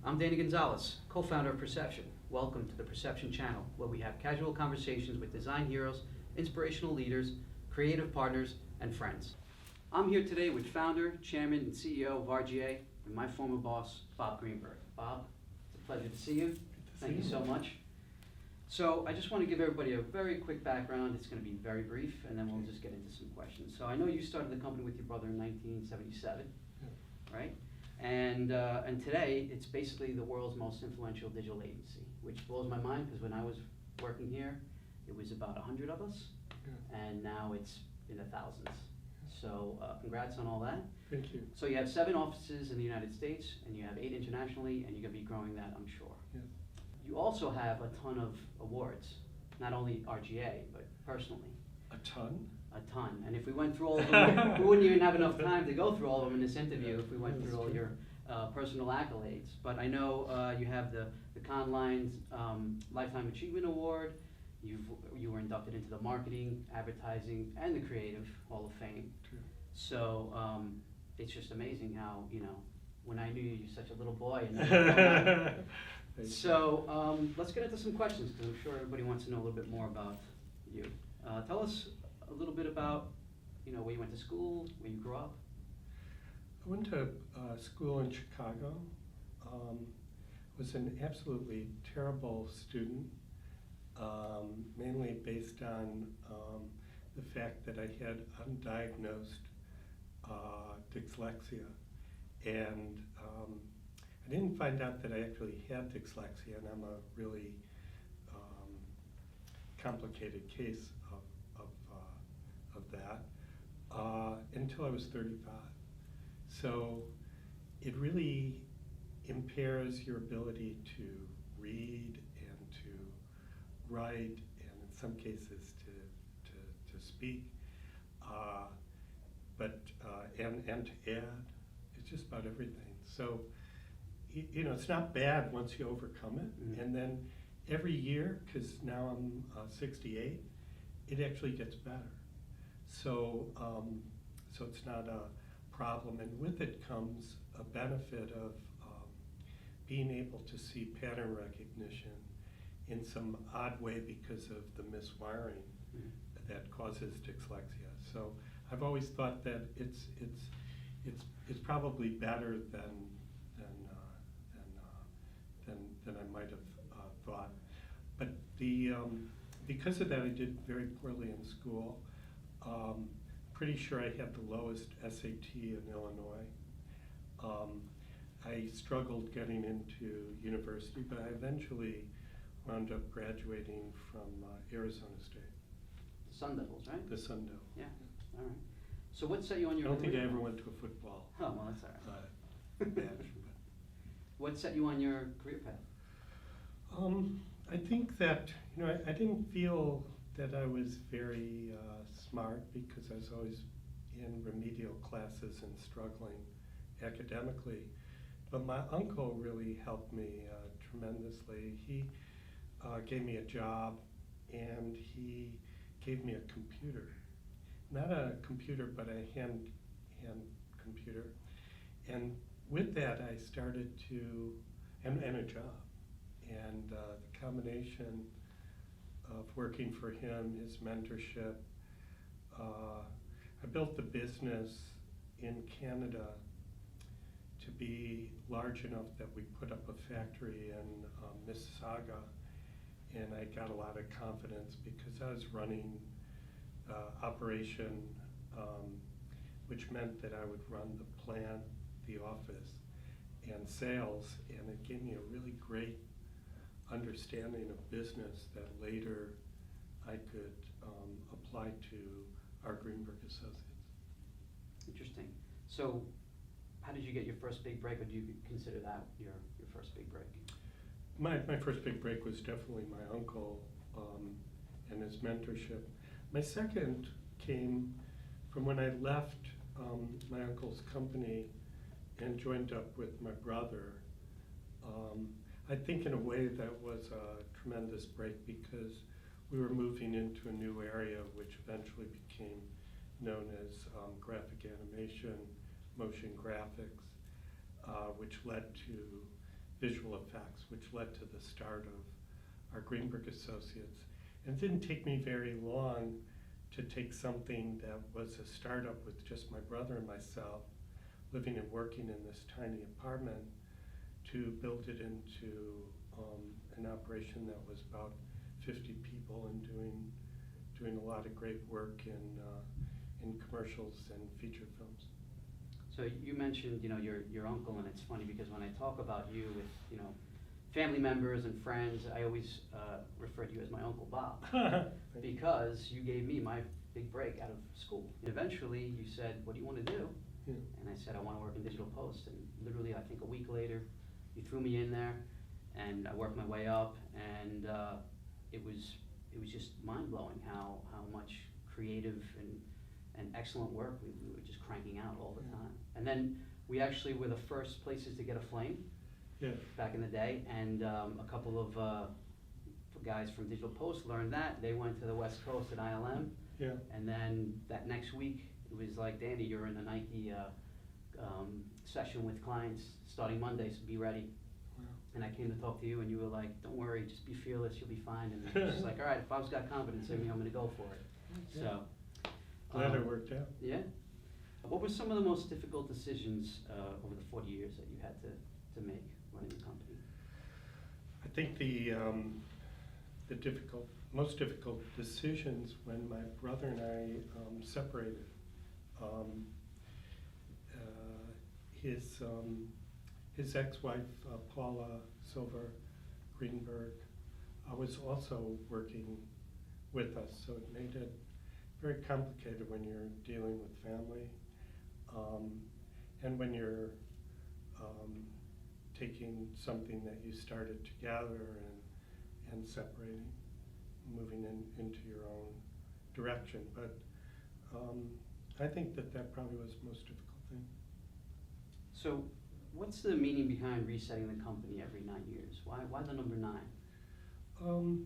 I'm Danny Gonzalez, co-founder of Perception. Welcome to the Perception channel, where we have casual conversations with design heroes, inspirational leaders, creative partners, and friends. I'm here today with founder, chairman, and CEO of RGA, and my former boss, Bob Greenberg. Bob, it's a pleasure to see you. Thank you so much. So I just want to give everybody a very quick background. It's going to be very brief, and then we'll just get into some questions. So I know you started the company with your brother in 1977, right? And today, it's basically the world's most influential digital agency, which blows my mind because when I was working here, it was about 100 of us, and now it's in the thousands. So congrats on all that. Thank you. So you have 7 offices in the United States, and you have 8 internationally, and you're going to be growing that, I'm sure. Yes. You also have a ton of awards, not only RGA, but personally. A ton? A ton. And if we went through all of them, we wouldn't even have enough time to go through all of them in this interview if we went through all your personal accolades. But I know you have the Cannes Lions Lifetime Achievement Award. You were inducted into the Marketing, Advertising, and the Creative Hall of Fame. True. So it's just amazing how, when I knew you, you're such a little boy. And so let's get into some questions, because I'm sure everybody wants to know a little bit more about you. Tell us a little bit about, where you went to school, where you grew up. I went to school in Chicago. Was an absolutely terrible student, mainly based on the fact that I had undiagnosed dyslexia. And I didn't find out that I actually had dyslexia, and I'm a really complicated case of that until I was 35. So it really impairs your ability to read and to write, and in some cases to speak, and to add. It's just about everything. So it's not bad once you overcome it, Mm-hmm. and then every year, because now I'm 68, it actually gets better. So so it's not a problem, and with it comes a benefit of being able to see pattern recognition in some odd way because of the miswiring that causes dyslexia. So I've always thought that it's probably better than I might have thought. But because of that, I did very poorly in school. Pretty sure I had the lowest SAT in Illinois. I struggled getting into university, but I eventually wound up graduating from Arizona State. The Sun Devils, right? The Sun Devils. Yeah. All right. So what set you on I your don't think I career ever path? went to a football Oh, well, that's all right. badge. What set you on your career path? I think that, I didn't feel that I was very smart because I was always in remedial classes and struggling academically. But my uncle really helped me tremendously. He gave me a job, and he gave me a computer. Not a computer, but a hand computer. And with that, I started to, and a job. And the combination of working for him, his mentorship, I built the business in Canada to be large enough that we put up a factory in Mississauga, and I got a lot of confidence because I was running operation, which meant that I would run the plant, the office, and sales, and it gave me a really great understanding of business that later I could apply to our Greenberg Associates. Interesting. So how did you get your first big break, or do you consider that your first big break? My first big break was definitely my uncle and his mentorship. My second came from when I left my uncle's company and joined up with my brother. I think in a way that was a tremendous break because we were moving into a new area which eventually became known as graphic animation, motion graphics, which led to visual effects, which led to the start of our Greenberg Associates. And it didn't take me very long to take something that was a startup with just my brother and myself, living and working in this tiny apartment, to build it into an operation that was about 50 people and doing a lot of great work in commercials and feature films. So you mentioned, your uncle, and it's funny because when I talk about you with, family members and friends, I always refer to you as my Uncle Bob because you gave me my big break out of school. And eventually you said, what do you want to do? Yeah. And I said, I want to work in digital post. And literally, I think a week later, you threw me in there, and I worked my way up, and it was just mind-blowing how much creative and excellent work we were just cranking out all the time. And then we actually were the first places to get a flame back in the day, and a couple of guys from Digital Post learned that. They went to the West Coast at ILM, and then that next week, it was like, Danny, you're in a Nike session with clients starting Monday, so be ready. Wow. And I came to talk to you, and you were like, don't worry, just be fearless, you'll be fine. And I was just like, all right, if Bob's got confidence in me, I'm going to go for it. So Glad it worked out. Yeah. What were some of the most difficult decisions over the 40 years that you had to make running the company? I think the most difficult decisions when my brother and I separated. His ex-wife, Paula Silver Greenberg, was also working with us, so it made it very complicated when you're dealing with family, and when you're taking something that you started together and separating, moving into your own direction. But I think that probably was the most difficult thing. So what's the meaning behind resetting the company every 9 years? Why the number 9?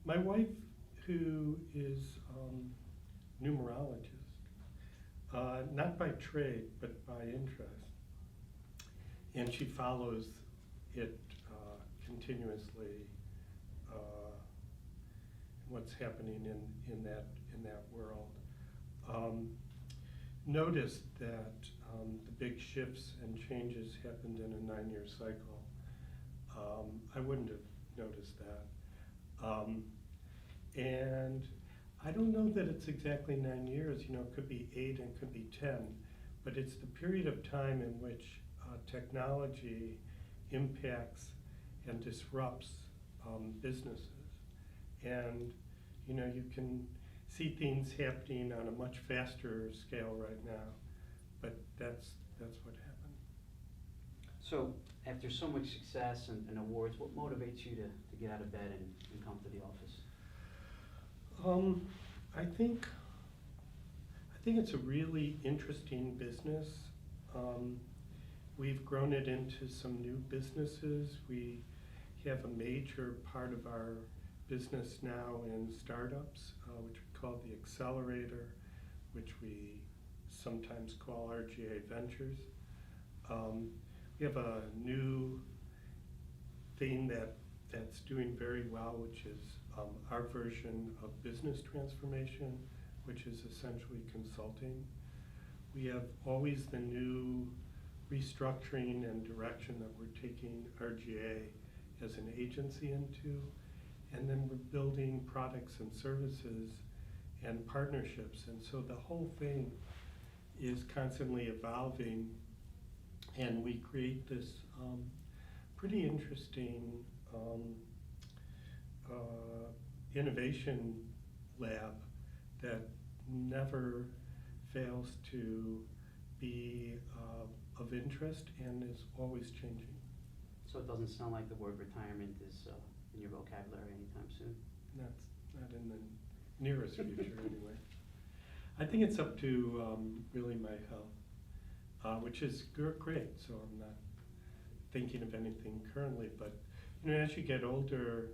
My wife, who is numerologist, not by trade, but by interest, and she follows it continuously, what's happening in that world, noticed that the big shifts and changes happened in a 9-year cycle. I wouldn't have noticed that. And I don't know that it's exactly 9 years, it could be 8 and it could be 10, but it's the period of time in which technology impacts and disrupts businesses. And you can see things happening on a much faster scale right now, but that's what happened. So after so much success and awards, what motivates you to get out of bed and come to the office? I think it's a really interesting business. We've grown it into some new businesses. We have a major part of our business now in startups, which we call the Accelerator, which we sometimes call RGA Ventures. We have a new thing that's doing very well, which is our version of business transformation, which is essentially consulting. We have always the new restructuring and direction that we're taking RGA as an agency into, and then we're building products and services and partnerships, and so the whole thing is constantly evolving, and we create this pretty interesting innovation lab that never fails to be of interest and is always changing. So it doesn't sound like the word retirement is in your vocabulary anytime soon? That's not in the nearest future anyway. I think it's up to really my health, which is great, so I'm not thinking of anything currently, but as you get older,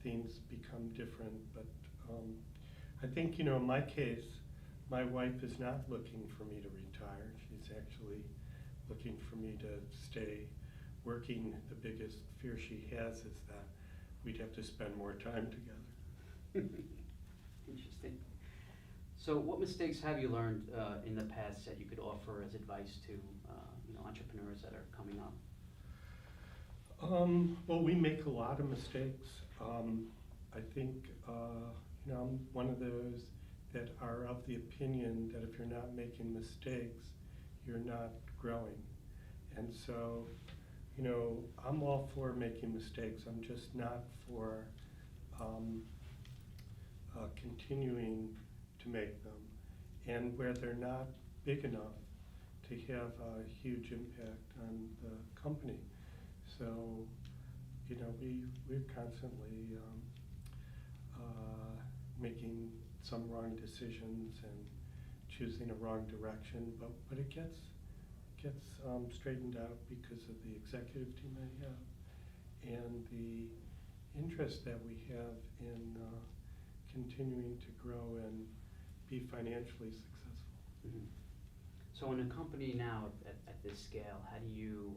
things become different. But I think, in my case, my wife is not looking for me to retire. She's actually looking for me to stay working, the biggest fear she has is that we'd have to spend more time together. Interesting. So what mistakes have you learned in the past that you could offer as advice to entrepreneurs that are coming up? Well, we make a lot of mistakes. I think I'm one of those that are of the opinion that if you're not making mistakes, you're not growing. And so, I'm all for making mistakes. I'm just not for continuing to make them, and where they're not big enough to have a huge impact on the company. So, we're constantly making some wrong decisions and choosing a wrong direction, but it gets straightened out because of the executive team I have and the interest that we have in continuing to grow and be financially successful. Mm-hmm. So in a company now at this scale, how do you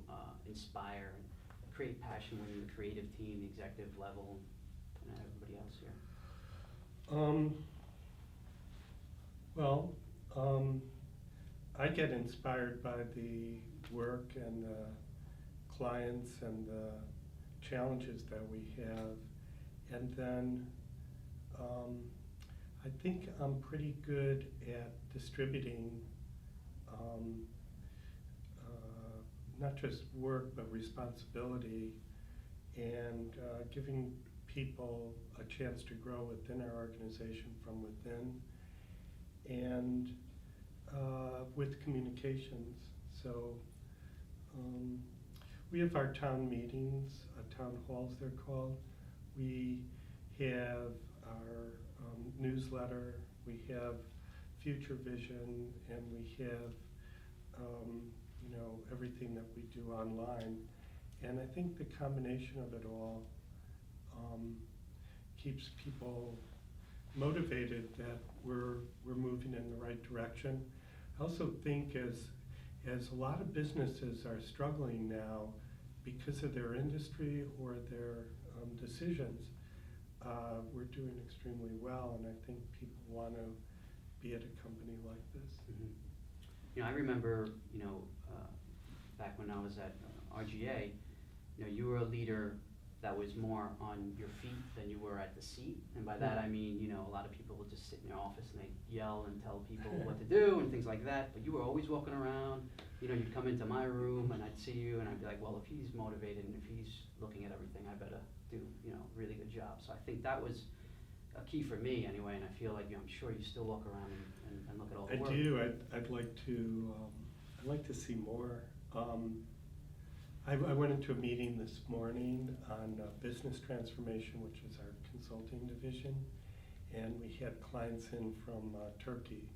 inspire and create passion within the creative team, the executive level, and everybody else here? I get inspired by the work and the clients and the challenges that we have. And then I think I'm pretty good at distributing not just work but responsibility and giving people a chance to grow within our organization from within, and with communications. So we have our town meetings, town halls they're called. We have our newsletter, we have Future Vision, and we have everything that we do online. And I think the combination of it all keeps people motivated that we're moving in the right direction. I also think as a lot of businesses are struggling now because of their industry or their decisions, we're doing extremely well, and I think people want to be at a company like this. Mm-hmm. I remember, back when I was at RGA, you were a leader that was more on your feet than you were at the seat. And by that I mean, a lot of people would just sit in their office and they'd yell and tell people what to do and things like that. But you were always walking around. You'd come into my room and I'd see you and I'd be like, well, if he's motivated and if he's looking at everything, I better do, a really good job. So I think that was a key for me anyway, and I feel like I'm sure you still walk around and look at all the work. I do. I'd like to see more. I went into a meeting this morning on business transformation, which is our consulting division, and we had clients in from Turkey,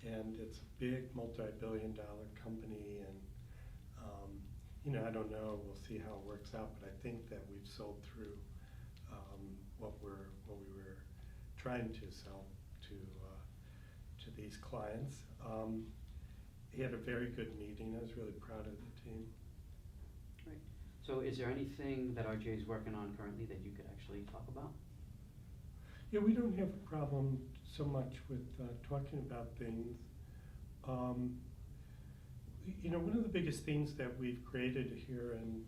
and it's a big multi-billion-dollar company, and I don't know. We'll see how it works out, but I think that we've sold through what we were trying to sell to these clients. He had a very good meeting. I was really proud of the team. Right. So is there anything that RGA is working on currently that you could actually talk about? Yeah, we don't have a problem so much with talking about things. One of the biggest things that we've created here in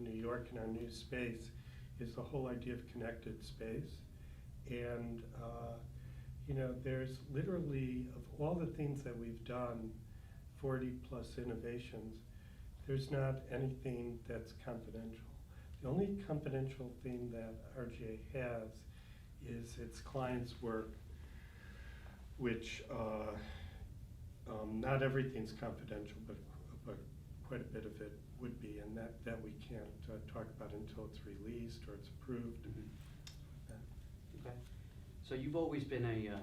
New York in our new space is the whole idea of connected space. And there's literally, of all the things that we've done, 40 plus innovations, there's not anything that's confidential. The only confidential thing that RGA has is its clients' work, which not everything's confidential, but quite a bit of it would be, and that we can't talk about until it's released or it's approved. Mm-hmm. Okay. So you've always been a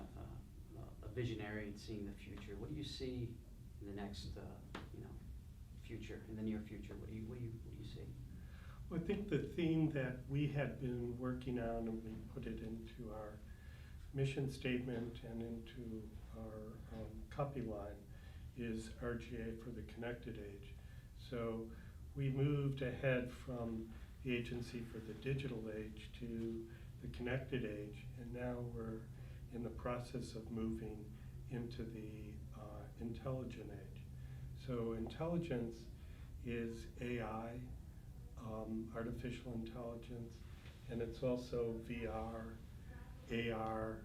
visionary in seeing the future. What do you see in the next, future, in the near future? What do you see? Well, I think the theme that we had been working on, and we put it into our mission statement and into our copy line, is RGA for the connected age. So we moved ahead from the agency for the digital age to the connected age, and now we're in the process of moving into the intelligent age. So intelligence is AI, artificial intelligence, and it's also VR, AR,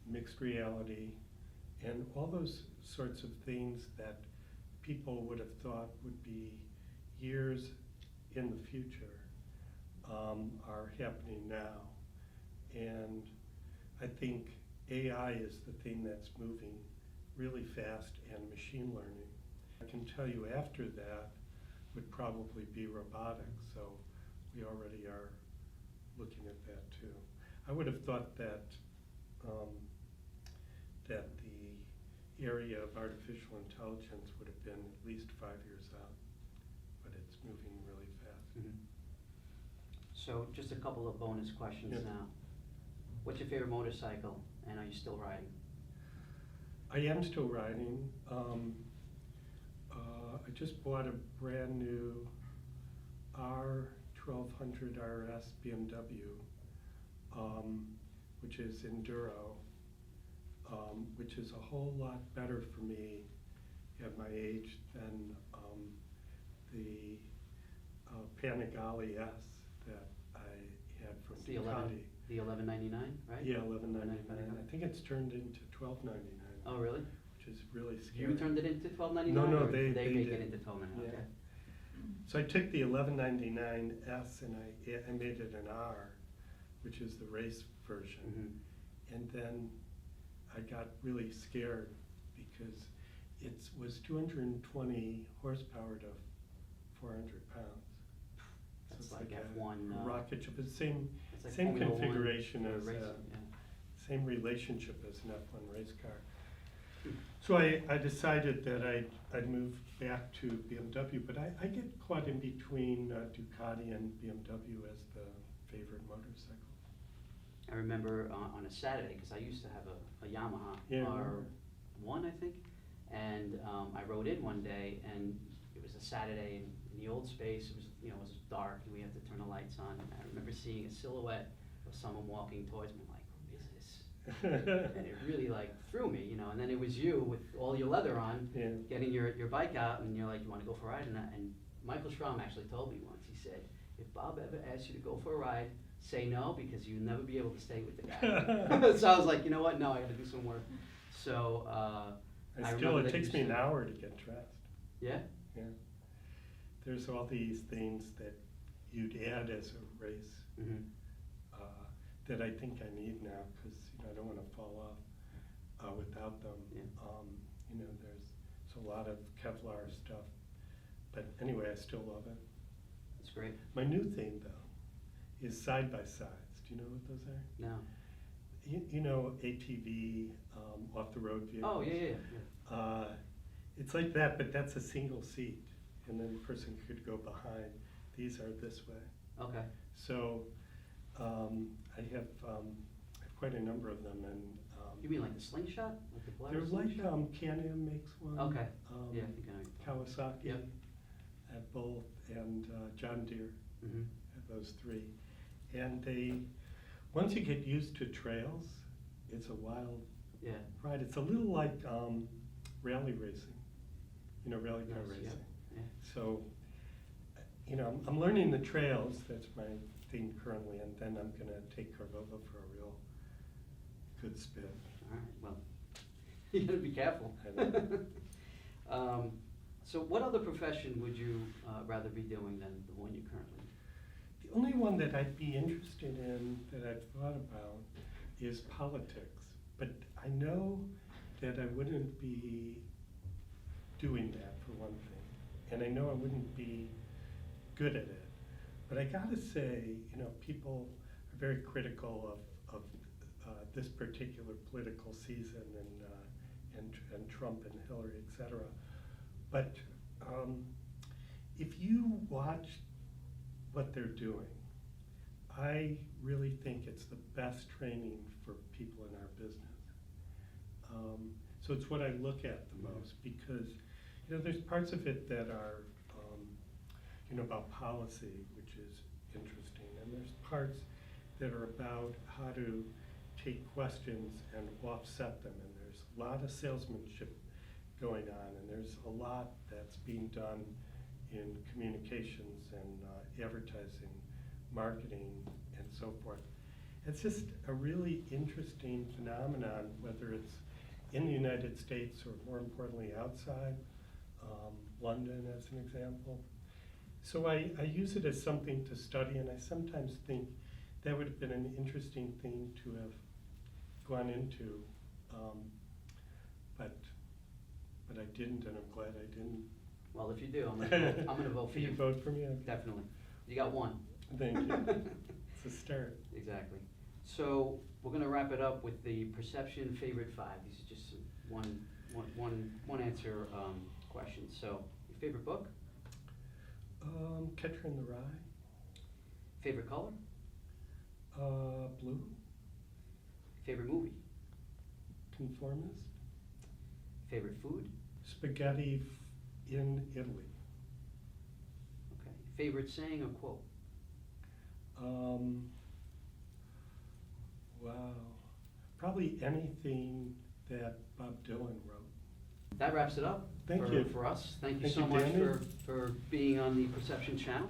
mixed reality, and all those sorts of things that people would have thought would be years in the future are happening now. And I think AI is the thing that's moving really fast, and machine learning. I can tell you after that would probably be robotics, so we already are looking at that too. I would have thought that that the area of artificial intelligence would have been at least 5 years out, but it's moving really fast. Mm-hmm. So just a couple of bonus questions Yeah. now. What's your favorite motorcycle, and are you still riding? I am still riding. I just bought a brand new R1200 RS BMW, which is enduro, which is a whole lot better for me at my age than the Panigale S that I had from It's the Ducati. The 1199, right? Yeah, 1199. I think it's turned into 1299. Oh, really? Which is really scary. You turned it into 1299? No, or they make did. it into 1299. Yeah. Okay. So I took the 1199 S and I made it an R, which is the race version. Mm-hmm. And then I got really scared because it was 220 horsepower to 400 pounds. So That's it's like a F1. rocket ship. It's the same It's like same Formula One configuration for as racing, yeah. same relationship as an F1 race car. So I decided that I'd move back to BMW, but I get caught in between Ducati and BMW as the favorite motorcycle. I remember on a Saturday, because I used to have a Yamaha Yeah, R1, I think, and I rode in one day, and it was a Saturday in the old space. It was, it was dark, and we had to turn the lights on. And I remember seeing a silhouette of someone walking towards me. I'm like, who is this? And it really threw me, and then it was you with all your leather on, Yeah. getting your bike out, and you're like, you want to go for a ride? And Michael Schramm actually told me once, he said, if Bob ever asks you to go for a ride, say no, because you'll never be able to stay with the guy. So I was like, you know what, no, I gotta do some work. So It takes me an hour to get dressed. Yeah? Yeah. There's all these things that you'd add as a race Mm-hmm. that I think I need now, because I don't want to fall off without them. Yeah. There's a lot of Kevlar stuff, but anyway, I still love it. That's great. My new thing though is side by sides. Do you know what those are? No. You know ATV, off the road vehicles. Oh, yeah. It's like that, but that's a single seat, and then the person could go behind. These are this way. Okay. So I have quite a number of them, and You mean like the slingshot? Like the they're Polaris like slingshot? Can-Am makes one. Okay. Yeah, I think I know. Kawasaki Yep. have both, and John Deere Mm-hmm. have those three. And once you get used to trails, it's a wild Yeah. ride. It's a little like rally racing, rally car Yes, yeah, racing. yeah. So, I'm learning the trails. That's my thing currently, and then I'm going to take Carvova for a real good spin. All right, well, you gotta be careful. I know. So what other profession would you rather be doing than the one you currently? The only one that I'd be interested in, that I've thought about, is politics. But I know that I wouldn't be doing that, for one thing. And I know I wouldn't be good at it. But I gotta say, people are very critical of this particular political season and Trump and Hillary, et cetera. But if you watch what they're doing, I really think it's the best training for people in our business. So it's what I look at the most, because there's parts of it that are about policy, which is interesting. And there's parts that are about how to take questions and offset them. And there's a lot of salesmanship going on, and there's a lot that's being done in communications and advertising, marketing, and so forth. It's just a really interesting phenomenon, whether it's in the United States or more importantly outside, London as an example. So I use it as something to study, and I sometimes think that would have been an interesting thing to have gone into, but I didn't, and I'm glad I didn't. Well, if you do, I'm gonna vote for you. You vote for me? Okay. Definitely. You got one. Thank you. It's a start. Exactly. So we're gonna wrap it up with the perception favorite 5. These are just one answer questions. So your favorite book? Catcher in the Rye. Favorite color? Blue. Favorite movie? Conformist. Favorite food? Spaghetti in Italy. Okay. Favorite saying or quote? Wow. Probably anything that Bob Dylan wrote. That wraps it up Thank you. for us. Thank you Thank so you, much Danny. for being on the Perception Channel.